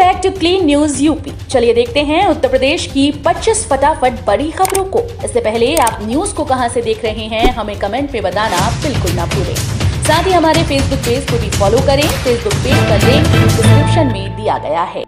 Back to clean news UP. चलिए देखते हैं उत्तर प्रदेश की 25 फटाफट बड़ी खबरों को। इससे पहले आप न्यूज को कहां से देख रहे हैं हमें कमेंट में बताना बिल्कुल ना भूलें। साथ ही हमारे फेसबुक पेज को भी फॉलो करें। फेसबुक पेज का लिंक डिस्क्रिप्शन में दिया गया है।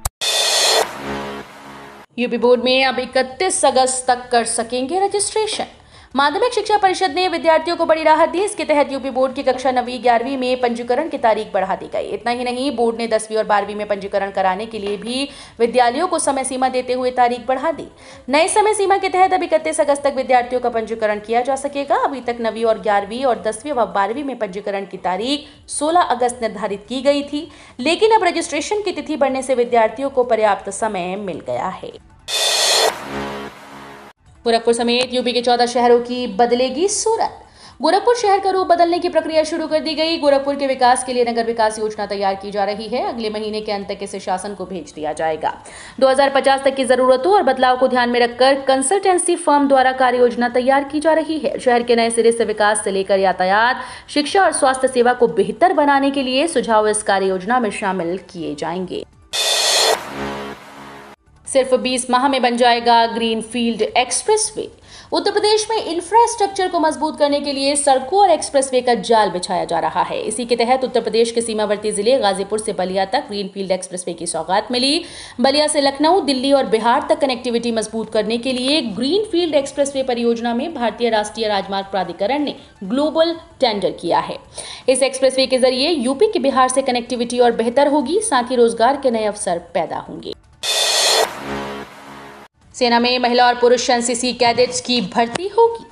यूपी बोर्ड में अब 31 अगस्त तक कर सकेंगे रजिस्ट्रेशन। माध्यमिक शिक्षा परिषद ने विद्यार्थियों को बड़ी राहत दी। इसके तहत यूपी बोर्ड की कक्षा 9वीं 11वीं में पंजीकरण की तारीख बढ़ा दी गई। इतना ही नहीं, बोर्ड ने 10वीं और 12वीं में पंजीकरण कराने के लिए भी विद्यालयों को समय सीमा देते हुए तारीख बढ़ा दी। नए समय सीमा के तहत अब 31 अगस्त तक विद्यार्थियों का पंजीकरण किया जा सकेगा। अभी तक 9वीं और 11वीं और 10वीं व 12वीं में पंजीकरण की तारीख 16 अगस्त निर्धारित की गई थी, लेकिन अब रजिस्ट्रेशन की तिथि बढ़ने से विद्यार्थियों को पर्याप्त समय मिल गया है। गोरखपुर समेत यूपी के 14 शहरों की बदलेगी सूरत। गोरखपुर शहर का रूप बदलने की प्रक्रिया शुरू कर दी गई। गोरखपुर के विकास के लिए नगर विकास योजना तैयार की जा रही है। अगले महीने के अंत तक इसे शासन को भेज दिया जाएगा। 2050 तक की जरूरतों और बदलाव को ध्यान में रखकर कंसल्टेंसी फर्म द्वारा कार्य योजना तैयार की जा रही है। शहर के नए सिरे से विकास से लेकर यातायात, शिक्षा और स्वास्थ्य सेवा को बेहतर बनाने के लिए सुझाव इस कार्य योजना में शामिल किए जाएंगे। सिर्फ 20 माह में बन जाएगा ग्रीनफील्ड एक्सप्रेसवे। उत्तर प्रदेश में इंफ्रास्ट्रक्चर को मजबूत करने के लिए सड़कों और एक्सप्रेसवे का जाल बिछाया जा रहा है। इसी के तहत उत्तर प्रदेश के सीमावर्ती जिले गाजीपुर से बलिया तक ग्रीनफील्ड एक्सप्रेसवे की सौगात मिली। बलिया से लखनऊ, दिल्ली और बिहार तक कनेक्टिविटी मजबूत करने के लिए ग्रीनफील्ड एक्सप्रेसवे परियोजना में भारतीय राष्ट्रीय राजमार्ग प्राधिकरण ने ग्लोबल टेंडर किया है। इस एक्सप्रेसवे के जरिए यूपी के बिहार से कनेक्टिविटी और बेहतर होगी, साथ ही रोजगार के नए अवसर पैदा होंगे। सेना में महिला और पुरुष एनसीसी कैडेट्स की भर्ती होगी।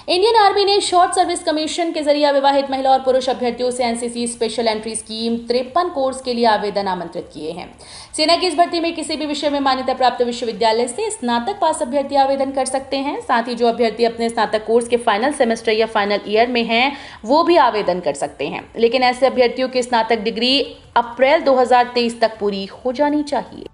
इंडियन आर्मी ने शॉर्ट सर्विस कमीशन के जरिए विवाहित महिला और पुरुष अभ्यर्थियों से NCC special entry scheme 53 course के लिए आवेदन आमंत्रित किए हैं। सेना की इस भर्ती में किसी भी विषय में मान्यता प्राप्त विश्वविद्यालय से स्नातक पास अभ्यर्थी आवेदन कर सकते हैं। साथ ही जो अभ्यर्थी अपने स्नातक कोर्स के फाइनल सेमेस्टर या फाइनल ईयर में हैं, वो भी आवेदन कर सकते हैं। लेकिन ऐसे अभ्यर्थियों की स्नातक डिग्री अप्रैल 2023 तक पूरी हो जानी चाहिए।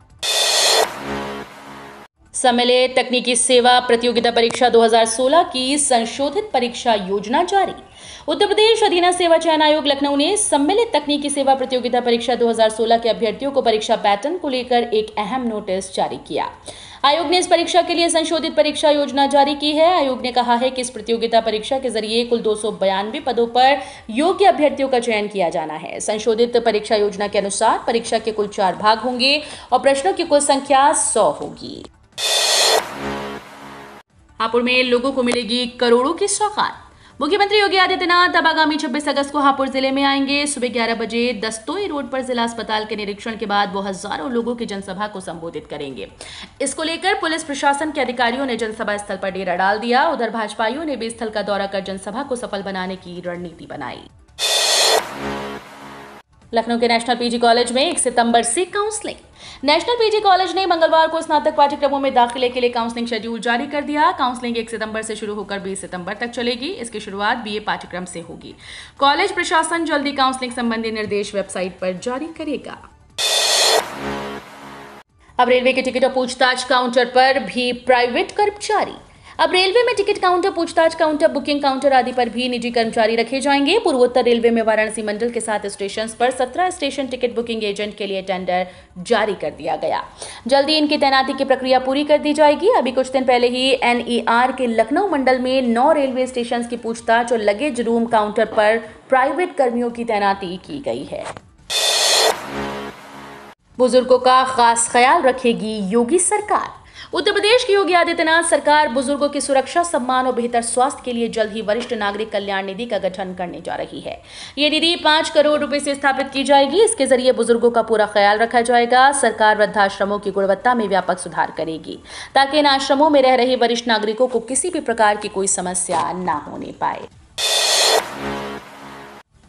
सम्मिलित तकनीकी सेवा प्रतियोगिता परीक्षा 2016 की संशोधित परीक्षा योजना जारी। उत्तर प्रदेश अधीनस्थ सेवा चयन आयोग लखनऊ ने सम्मिलित तकनीकी सेवा प्रतियोगिता परीक्षा 2016 के अभ्यर्थियों को परीक्षा पैटर्न को लेकर एक अहम नोटिस जारी किया। आयोग ने इस परीक्षा के लिए संशोधित परीक्षा योजना जारी की है। आयोग ने कहा है कि इस प्रतियोगिता परीक्षा के जरिए कुल 292 पदों पर योग्य अभ्यर्थियों का चयन किया जाना है। संशोधित परीक्षा योजना के अनुसार परीक्षा के कुल 4 भाग होंगे और प्रश्नों की कुल संख्या 100 होगी। हापुड़ में लोगों को मिलेगी करोड़ों की सौगात। मुख्यमंत्री योगी आदित्यनाथ अब आगामी 26 अगस्त को हापुड़ जिले में आएंगे। सुबह 11 बजे दस्तोई रोड पर जिला अस्पताल के निरीक्षण के बाद वो हजारों लोगों की जनसभा को संबोधित करेंगे। इसको लेकर पुलिस प्रशासन के अधिकारियों ने जनसभा स्थल पर डेरा डाल दिया। उधर भाजपाइयों ने भी स्थल का दौरा कर जनसभा को सफल बनाने की रणनीति बनाई। लखनऊ के नेशनल पीजी कॉलेज में 1 सितंबर से काउंसलिंग। नेशनल पीजी कॉलेज ने मंगलवार को स्नातक पाठ्यक्रमों में दाखिले के लिए काउंसलिंग शेड्यूल जारी कर दिया। काउंसलिंग 1 सितंबर से शुरू होकर 20 सितंबर तक चलेगी। इसकी शुरुआत बीए पाठ्यक्रम से होगी। कॉलेज प्रशासन जल्दी काउंसलिंग संबंधी निर्देश वेबसाइट पर जारी करेगा। अब रेलवे के टिकट और पूछताछ काउंटर पर भी प्राइवेट कर्मचारी। अब रेलवे में टिकट काउंटर, पूछताछ काउंटर, बुकिंग काउंटर आदि पर भी निजी कर्मचारी रखे जाएंगे। पूर्वोत्तर रेलवे में वाराणसी मंडल के 7 स्टेशन पर 17 स्टेशन टिकट बुकिंग एजेंट के लिए टेंडर जारी कर दिया गया। जल्दी इनकी तैनाती की प्रक्रिया पूरी कर दी जाएगी। अभी कुछ दिन पहले ही एनईआर के लखनऊ मंडल में 9 रेलवे स्टेशन की पूछताछ और लगेज रूम काउंटर पर प्राइवेट कर्मियों की तैनाती की गई है। बुजुर्गों का खास ख्याल रखेगी योगी सरकार। उत्तर प्रदेश की योगी आदित्यनाथ सरकार बुजुर्गों की सुरक्षा, सम्मान और बेहतर स्वास्थ्य के लिए जल्द ही वरिष्ठ नागरिक कल्याण निधि का गठन करने जा रही है। ये निधि 5 करोड़ रुपए से स्थापित की जाएगी। इसके जरिए बुजुर्गों का पूरा ख्याल रखा जाएगा। सरकार वृद्धाश्रमों की गुणवत्ता में व्यापक सुधार करेगी ताकि इन आश्रमों में रह रहे वरिष्ठ नागरिकों को किसी भी प्रकार की कोई समस्या न होने पाए।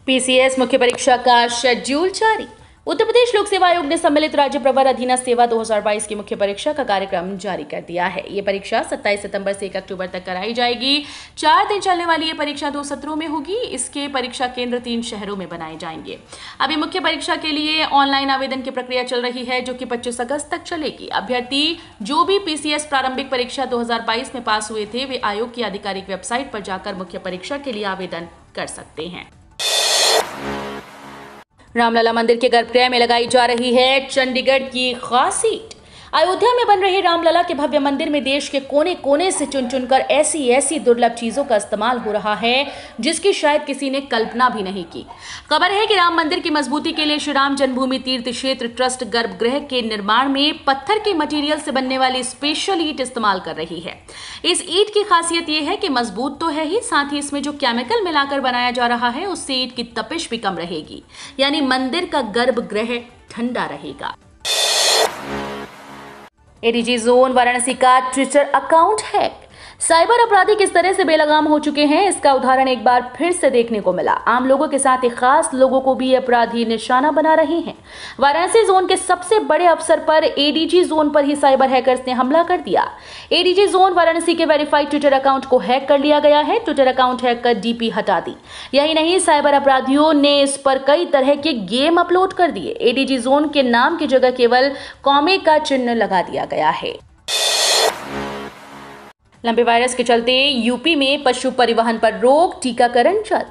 पीसीएस मुख्य परीक्षा का शेड्यूल जारी। उत्तर प्रदेश लोक सेवा आयोग ने सम्मिलित राज्य प्रवर अधीनस्थ सेवा 2022 की मुख्य परीक्षा का कार्यक्रम जारी कर दिया है। ये परीक्षा 27 सितंबर से 1 अक्टूबर तक कराई जाएगी। 4 दिन चलने वाली ये परीक्षा 2 सत्रों में होगी। इसके परीक्षा केंद्र 3 शहरों में बनाए जाएंगे। अभी मुख्य परीक्षा के लिए ऑनलाइन आवेदन की प्रक्रिया चल रही है, जो कि 25 अगस्त तक चलेगी। अभ्यर्थी जो भी पीसीएस प्रारंभिक परीक्षा 2022 में पास हुए थे, वे आयोग की आधिकारिक वेबसाइट पर जाकर मुख्य परीक्षा के लिए आवेदन कर सकते हैं। रामलला मंदिर के गर्भगृह में लगाई जा रही है चंडीगढ़ की खास सीट। अयोध्या में बन रहे रामलला के भव्य मंदिर में देश के कोने कोने से चुन चुनकर ऐसी दुर्लभ चीजों का इस्तेमाल हो रहा है जिसकी शायद किसी ने कल्पना भी नहीं की। खबर है कि राम मंदिर की मजबूती के लिए श्री राम जन्मभूमि तीर्थ क्षेत्र ट्रस्ट गर्भगृह के निर्माण में पत्थर के मटेरियल से बनने वाली स्पेशल ईंट इस्तेमाल कर रही है। इस ईंट की खासियत यह है कि मजबूत तो है ही, साथ ही इसमें जो केमिकल मिलाकर बनाया जा रहा है उससे ईंट की तपिश भी कम रहेगी, यानी मंदिर का गर्भगृह ठंडा रहेगा। एडीजी जोन वाराणसी का ट्विटर अकाउंट हैक। साइबर अपराधी किस तरह से बेलगाम हो चुके हैं, इसका उदाहरण एक बार फिर से देखने को मिला। आम लोगों के साथ ही खास लोगों को भी अपराधी निशाना बना रहे हैं। वाराणसी जोन के सबसे बड़े अफसर पर एडीजी जोन पर ही साइबर हैकर्स ने हमला कर दिया। एडीजी जोन वाराणसी के वेरीफाइड ट्विटर अकाउंट को हैक कर लिया गया है। ट्विटर अकाउंट हैक कर डीपी हटा दी। यही नहीं, साइबर अपराधियों ने इस पर कई तरह के गेम अपलोड कर दिए। एडीजी जोन के नाम की जगह केवल कॉमे का चिन्ह लगा दिया गया है। लंपी वायरस के चलते यूपी में पशु परिवहन पर रोक, टीकाकरण चल।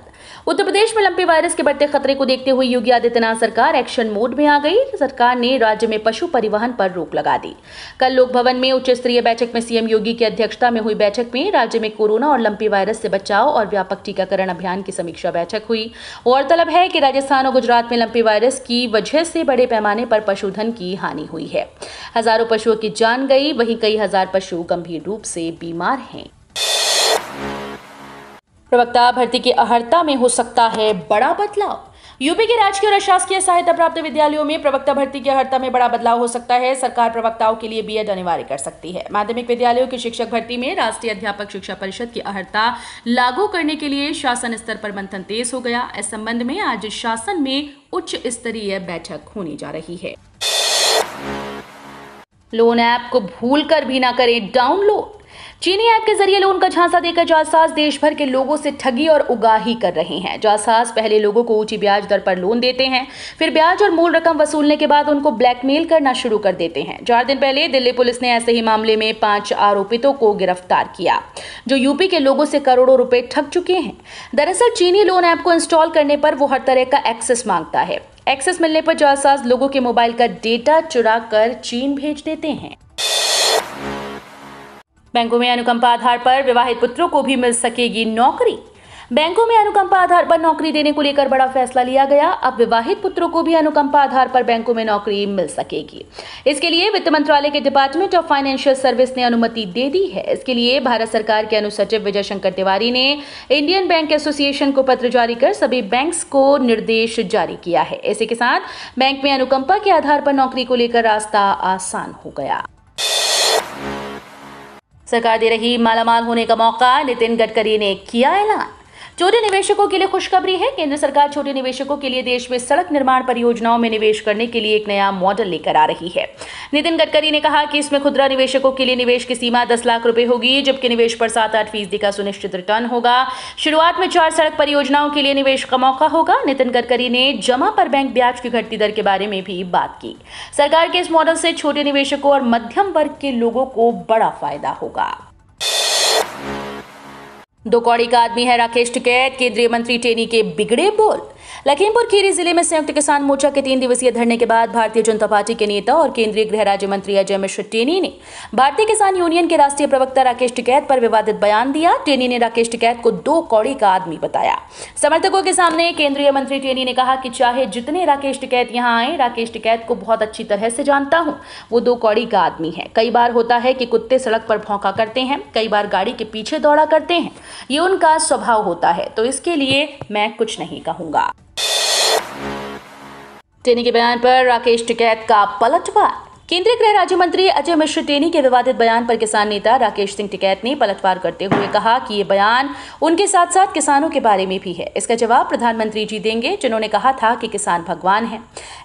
उत्तर प्रदेश में लंपी वायरस के बढ़ते खतरे को देखते हुए योगी आदित्यनाथ सरकार एक्शन मोड में आ गई। सरकार ने राज्य में पशु परिवहन पर रोक लगा दी। कल लोक भवन में उच्च स्तरीय बैठक में सीएम योगी की अध्यक्षता में हुई बैठक में राज्य में कोरोना और लंपी वायरस से बचाव और व्यापक टीकाकरण अभियान की समीक्षा बैठक हुई। गौरतलब है कि राजस्थान और गुजरात में लंपी वायरस की वजह से बड़े पैमाने पर पशुधन की हानि हुई है। हजारों पशुओं की जान गई, वहीं कई हजार पशु गंभीर रूप से बीमार हैं। प्रवक्ता भर्ती की अहर्ता में हो सकता है बड़ा बदलाव। यूपी के राजकीय और अशासकीय सहायता प्राप्त विद्यालयों में प्रवक्ता भर्ती की अहर्ता में बड़ा बदलाव हो सकता है। सरकार प्रवक्ताओं के लिए बीएड अनिवार्य कर सकती है। माध्यमिक विद्यालयों की शिक्षक भर्ती में राष्ट्रीय अध्यापक शिक्षा परिषद की अहर्ता लागू करने के लिए शासन स्तर पर मंथन तेज हो गया। इस संबंध में आज शासन में उच्च स्तरीय बैठक होने जा रही है। लोन ऐप को भूलकर भी ना करें डाउनलोड। चीनी ऐप के जरिए लोन का झांसा देकर जालसाज देश भर के लोगों से ठगी और उगाही कर रहे हैं। जालसाज पहले लोगों को ऊंची ब्याज दर पर लोन देते हैं, फिर ब्याज और मूल रकम वसूलने के बाद उनको ब्लैकमेल करना शुरू कर देते हैं। 4 दिन पहले दिल्ली पुलिस ने ऐसे ही मामले में 5 आरोपितों को गिरफ्तार किया, जो यूपी के लोगों से करोड़ों रुपए ठग चुके हैं। दरअसल चीनी लोन ऐप को इंस्टॉल करने पर वो हर तरह का एक्सेस मांगता है। एक्सेस मिलने पर जालसाज लोगों के मोबाइल का डेटा चुरा कर चीन भेज देते हैं। बैंकों में अनुकंपा आधार पर विवाहित पुत्रों को भी मिल सकेगी नौकरी। बैंकों में अनुकंपा आधार पर नौकरी देने को लेकर बड़ा फैसला लिया गया। अब विवाहित पुत्रों को भी अनुकंपा आधार पर बैंकों में नौकरी मिल सकेगी। इसके लिए वित्त मंत्रालय के डिपार्टमेंट ऑफ फाइनेंशियल सर्विस ने अनुमति दे दी है। इसके लिए भारत सरकार के अनुसचिव विजय शंकर तिवारी ने इंडियन बैंक एसोसिएशन को पत्र जारी कर सभी बैंक्स को निर्देश जारी किया है। इसी के साथ बैंक में अनुकंपा के आधार पर नौकरी को लेकर रास्ता आसान हो गया। सरकार दे रही मालामाल होने का मौका, नितिन गडकरी ने किया ऐलान। छोटे निवेशकों के लिए खुशखबरी है। केंद्र सरकार छोटे निवेशकों के लिए देश में सड़क निर्माण परियोजनाओं में निवेश करने के लिए एक नया मॉडल लेकर आ रही है। नितिन गडकरी ने कहा कि इसमें खुदरा निवेशकों के लिए निवेश की सीमा 10 लाख रुपए होगी, जबकि निवेश पर 7-8% का सुनिश्चित रिटर्न होगा। शुरुआत में 4 सड़क परियोजनाओं के लिए निवेश का मौका होगा। नितिन गडकरी ने जमा पर बैंक ब्याज की घटती दर के बारे में भी बात की। सरकार के इस मॉडल से छोटे निवेशकों और मध्यम वर्ग के लोगों को बड़ा फायदा होगा। 2 कौड़ी का आदमी है राकेश टिकैत, केंद्रीय मंत्री टेनी के बिगड़े बोल। लखीमपुर खीरी जिले में संयुक्त किसान मोर्चा के 3 दिवसीय धरने के बाद भारतीय जनता पार्टी के नेता और केंद्रीय गृह राज्य मंत्री अजय मिश्र टेनी ने भारतीय किसान यूनियन के राष्ट्रीय प्रवक्ता राकेश टिकैत पर विवादित बयान दिया। टेनी ने राकेश टिकैत को 2 कौड़ी का आदमी बताया। समर्थकों के सामने केंद्रीय मंत्री टेनी ने कहा कि चाहे जितने राकेश टिकैत यहाँ आए, राकेश टिकैत को बहुत अच्छी तरह से जानता हूँ। वो 2 कौड़ी का आदमी है। कई बार होता है कि कुत्ते सड़क पर भौंका करते हैं, कई बार गाड़ी के पीछे दौड़ा करते हैं। ये उनका स्वभाव होता है, तो इसके लिए मैं कुछ नहीं कहूंगा। टेनी के बयान पर राकेश टिकैत का पलटवार। केंद्रीय गृह राज्य मंत्री अजय मिश्र टेनी के विवादित बयान पर किसान नेता राकेश सिंह टिकैत ने पलटवार करते हुए कहा कि ये बयान उनके साथ साथ किसानों के बारे में भी है। इसका जवाब प्रधानमंत्री जी देंगे, जिन्होंने कहा था कि किसान भगवान है।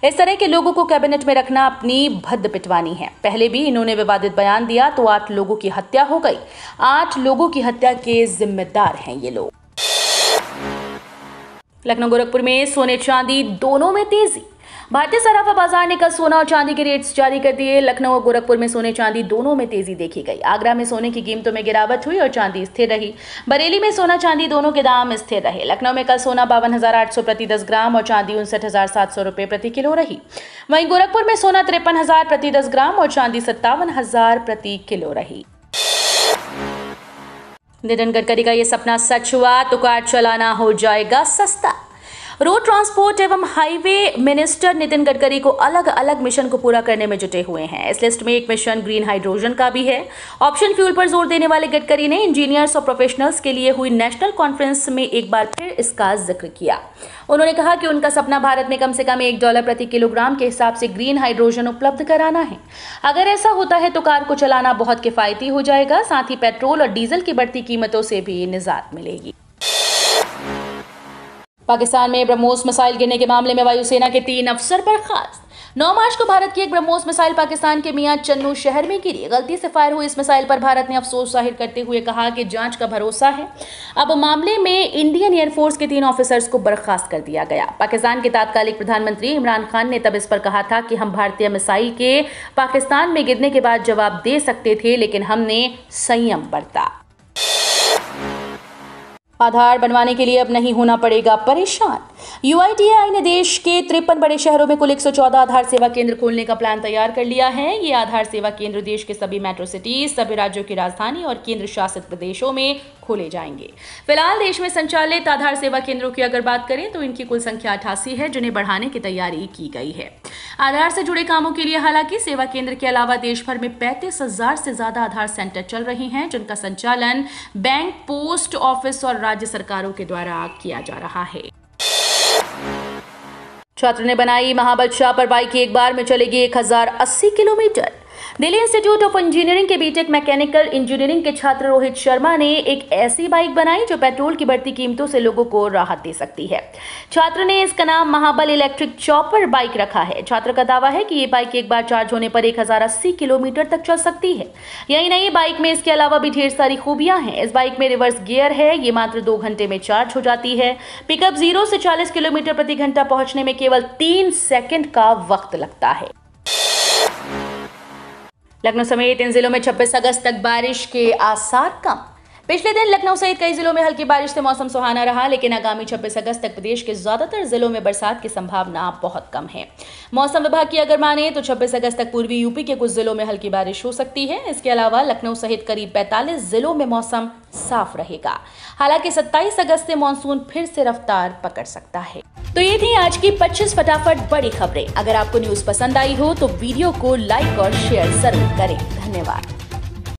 इस तरह के लोगों को कैबिनेट में रखना अपनी भद्द पिटवानी है। पहले भी इन्होंने विवादित बयान दिया तो 8 लोगों की हत्या हो गई। 8 लोगों की हत्या के जिम्मेदार हैं ये लोग। लखनऊ गोरखपुर में सोने चांदी दोनों में तेजी। भारतीय सराफा बाजार ने कल सोना और चांदी के रेट्स जारी कर दिए। लखनऊ और गोरखपुर में सोने चांदी दोनों में तेजी देखी गई। आगरा में सोने की कीमतों में गिरावट हुई और चांदी स्थिर रही। बरेली में सोना चांदी दोनों के दाम स्थिर रहे। लखनऊ में कल सोना 52,800 प्रति 10 ग्राम और चांदी 59,700 रुपए प्रति किलो रही। वहीं गोरखपुर में सोना 53,000 प्रति 10 ग्राम और चांदी 57,000 प्रति किलो रही। नितिन गडकरी का ये सपना सच हुआ तो कार चलाना हो जाएगा सस्ता। रोड ट्रांसपोर्ट एवं हाईवे मिनिस्टर नितिन गडकरी को अलग अलग मिशन को पूरा करने में जुटे हुए हैं। इस लिस्ट में एक मिशन ग्रीन हाइड्रोजन का भी है। ऑप्शन फ्यूल पर जोर देने वाले गडकरी ने इंजीनियर्स और प्रोफेशनल्स के लिए हुई नेशनल कॉन्फ्रेंस में एक बार फिर इसका जिक्र किया। उन्होंने कहा कि उनका सपना भारत में कम से कम $1 प्रति किलोग्राम के हिसाब से ग्रीन हाइड्रोजन उपलब्ध कराना है। अगर ऐसा होता है तो कार को चलाना बहुत किफायती हो जाएगा। साथ ही पेट्रोल और डीजल की बढ़ती कीमतों से भी निजात मिलेगी। पाकिस्तान में ब्रह्मोस मिसाइल गिरने के मामले में वायुसेना के 3 अफसर बर्खास्त। 9 मार्च को भारत की एक ब्रह्मोस मिसाइल पाकिस्तान के मियां चन्नू शहर में गिरी। गलती से फायर हुई इस मिसाइल पर भारत ने अफसोस जाहिर करते हुए कहा कि जांच का भरोसा है। अब मामले में इंडियन एयरफोर्स के 3 ऑफिसर्स को बर्खास्त कर दिया गया। पाकिस्तान के तत्कालीन प्रधानमंत्री इमरान खान ने तब इस पर कहा था कि हम भारतीय मिसाइल के पाकिस्तान में गिरने के बाद जवाब दे सकते थे, लेकिन हमने संयम बरता। आधार बनवाने के लिए अब नहीं होना पड़ेगा परेशान। UIDAI ने देश के 53 बड़े शहरों में कुल 114 आधार सेवा केंद्र खोलने का प्लान तैयार कर लिया है। ये आधार सेवा केंद्र देश के सभी मेट्रो सिटीज, सभी राज्यों की राजधानी और केंद्र शासित प्रदेशों में खोले जाएंगे। फिलहाल देश में संचालित आधार सेवा केंद्रों की अगर बात करें तो इनकी कुल संख्या 88 है, जिन्हें बढ़ाने की तैयारी की गई है। आधार से जुड़े कामों के लिए हालांकि सेवा केंद्र के अलावा देश भर में 35,000 से ज्यादा आधार सेंटर चल रहे हैं, जिनका संचालन बैंक, पोस्ट ऑफिस और राज्य सरकारों के द्वारा किया जा रहा है। छात्र ने बनाई महाबल शाह पर बाइक एक बार में चलेगी 1080 kilometre. Delhi institute of engineering के बीटेक मैकेनिकल इंजीनियरिंग के छात्र रोहित शर्मा ने एक ऐसी बाइक बनाई जो पेट्रोल की बढ़ती कीमतों से लोगों को राहत दे सकती है। छात्र ने इसका नाम महाबल इलेक्ट्रिक चॉपर बाइक रखा है। छात्र का दावा है कि ये बाइक एक बार चार्ज होने पर 1080 किलोमीटर तक चल सकती है। यही नहीं, बाइक में इसके अलावा भी ढेर सारी खूबियां हैं। इस बाइक में रिवर्स गियर है, ये मात्र 2 घंटे में चार्ज हो जाती है। पिकअप 0 से 40 किलोमीटर प्रति घंटा पहुंचने में केवल 3 सेकंड का वक्त लगता है। लखनऊ समेत इन जिलों में 26 अगस्त तक बारिश के आसार कम। पिछले दिन लखनऊ सहित कई जिलों में हल्की बारिश से मौसम सुहाना रहा, लेकिन आगामी 26 अगस्त तक प्रदेश के ज्यादातर जिलों में बरसात की संभावना बहुत कम है। मौसम विभाग की अगर माने तो 26 अगस्त तक पूर्वी यूपी के कुछ जिलों में हल्की बारिश हो सकती है। इसके अलावा लखनऊ सहित करीब 45 जिलों में मौसम साफ रहेगा। हालांकि 27 अगस्त से मानसून फिर से रफ्तार पकड़ सकता है। तो ये थी आज की 25 फटाफट बड़ी खबरें। अगर आपको न्यूज पसंद आई हो तो वीडियो को लाइक और शेयर जरूर करें। धन्यवाद।